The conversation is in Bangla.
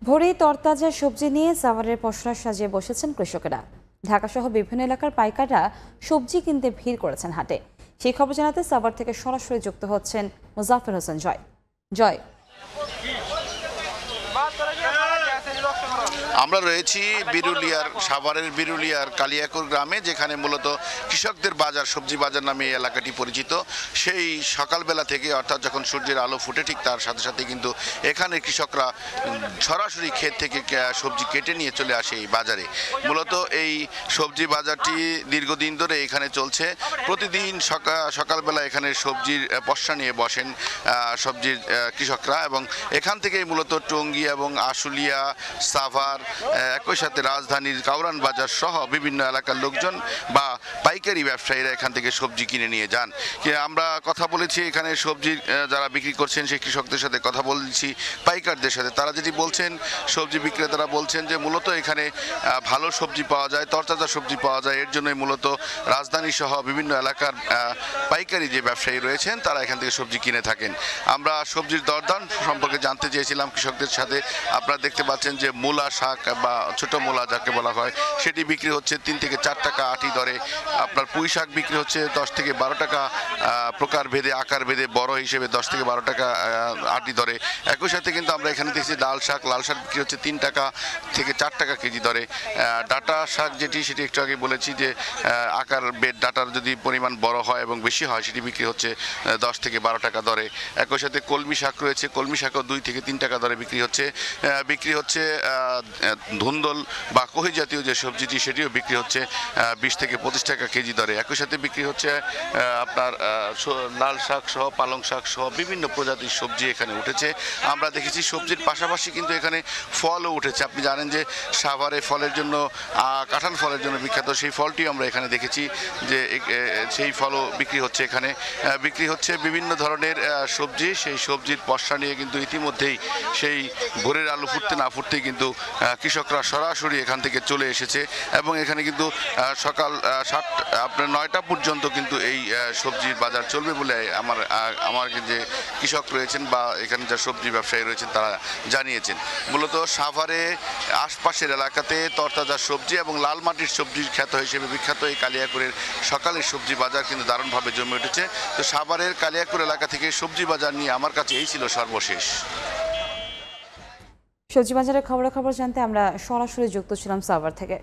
ভোরেই তরতাজা সবজি নিয়ে সাভারের পসরা সাজিয়ে বসেছেন কৃষকেরা। ঢাকাসহ বিভিন্ন এলাকার পাইকাররা সবজি কিনতে ভিড় করেছেন হাটে। সেই খবর জানাতে সাভার থেকে সরাসরি যুক্ত হচ্ছেন মোজাফের হোসেন জয়। জয়, আমরা রয়েছি বিরুলিয়ার, সাভারের বিরুলিয়ার কালিয়াকুর গ্রামে, যেখানে মূলত কৃষকদের বাজার, সবজি বাজার নামে এই এলাকাটি পরিচিত। সেই সকালবেলা থেকে, অর্থাৎ যখন সূর্যের আলো ফুটে ঠিক তার সাথে সাথে কিন্তু এখানে কৃষকরা সরাসরি ক্ষেত থেকে সবজি কেটে নিয়ে চলে আসে এই বাজারে। মূলত এই সবজি বাজারটি দীর্ঘদিন ধরে এখানে চলছে। প্রতিদিন সকালবেলা এখানে সবজির পসরা নিয়ে বসেন সবজির কৃষকরা, এবং এখান থেকেই মূলত টঙ্গী এবং আশুলিয়া, সাভার, একই সাথে রাজধানীর কাউরান বাজার সহ বিভিন্ন এলাকার লোকজন বা পাইকারি ব্যবসায়ীরা এখান থেকে সবজি কিনে নিয়ে যান। আমরা কথা বলেছি এখানে সবজি যারা বিক্রি করছেন সেই কৃষকদের সাথে, কথা বলছি পাইকারদের সাথে। তারা যেটি বলছেন, সবজি বিক্রেতারা বলছেন যে মূলত এখানে ভালো সবজি পাওয়া যায়, তরতাজা সবজি পাওয়া যায়। এর জন্যই মূলত রাজধানী সহ বিভিন্ন এলাকার পাইকারি যে ব্যবসায়ী রয়েছেন তারা এখান থেকে সবজি কিনে থাকেন। আমরা সবজির দরদাম সম্পর্কে জানতে চেয়েছিলাম কৃষকদের সাথে। আপনারা দেখতে পাচ্ছেন যে মূলা শাক বা ছোট মূলা যাকে বলা হয় সেটি বিক্রি হচ্ছে 3 থেকে 4 টাকা আটি দরে। আপনার পুঁই শাক বিক্রি হচ্ছে 10 থেকে 12 টাকা প্রকার ভেদে, আকার ভেদে, বড় হিসেবে 10 থেকে 12 টাকা আটি দরে। একই সাথে কিন্তু আমরা এখানে দেখছি লাল শাক বিক্রি হচ্ছে 3 টাকা থেকে 4 টাকা কেজি দরে। ডাটা শাক যেটি, সেটি একটু আগে বলেছি যে আকার বেড ডাটার যদি পরিমাণ বড় হয় এবং বেশি হয় সেটি বিক্রি হচ্ছে 10 থেকে 12 টাকা দরে। একই সাথে কলমি শাক রয়েছে, কলমি শাকও 2 থেকে 3 টাকা দরে বিক্রি হচ্ছে। ধুন্দল বা কহি জাতীয় যে সবজিটি সেটিও বিক্রি হচ্ছে 20 থেকে 25 টাকা কেজি দরে। একই সাথে বিক্রি হচ্ছে আপনার লাল শাক সহ, পালং শাক সহ বিভিন্ন প্রজাতির সবজি এখানে উঠেছে। আমরা দেখেছি সবজির পাশাপাশি কিন্তু এখানে ফলও উঠেছে। আপনি জানেন যে সাভারে ফলের জন্য, কাঁঠাল ফলের জন্য বিখ্যাত, সেই ফলটিও আমরা এখানে দেখেছি যে সেই ফলও বিক্রি হচ্ছে। এখানে বিক্রি হচ্ছে বিভিন্ন ধরনের সবজি। সেই সবজির পসরা নিয়ে কিন্তু ইতিমধ্যেই সেই ভোরের আলো ফুটতে না ফুটতেই কিন্তু কৃষকরা সরাসরি এখান থেকে চলে এসেছে, এবং এখানে কিন্তু সকাল 9টা পর্যন্ত কিন্তু এই সবজির বাজার চলবে বলে আমার যে কৃষক রয়েছেন বা এখানে যা সবজি ব্যবসায়ী রয়েছেন তারা জানিয়েছেন। মূলত সাভারে আশপাশের এলাকাতে তরতাজা সবজি এবং লাল মাটির সবজির খ্যাত হিসেবে বিখ্যাত এই কালিয়াকুরের সকালের সবজি বাজার কিন্তু দারুণভাবে জমে উঠেছে। তো সাভারের কালিয়াকুর এলাকা থেকে সবজি বাজার নিয়ে আমার কাছে এই ছিল সর্বশেষ। সবজি বাজারের খবরাখবর জানতে আমরা সরাসরি যুক্ত ছিলাম সাভার থেকে।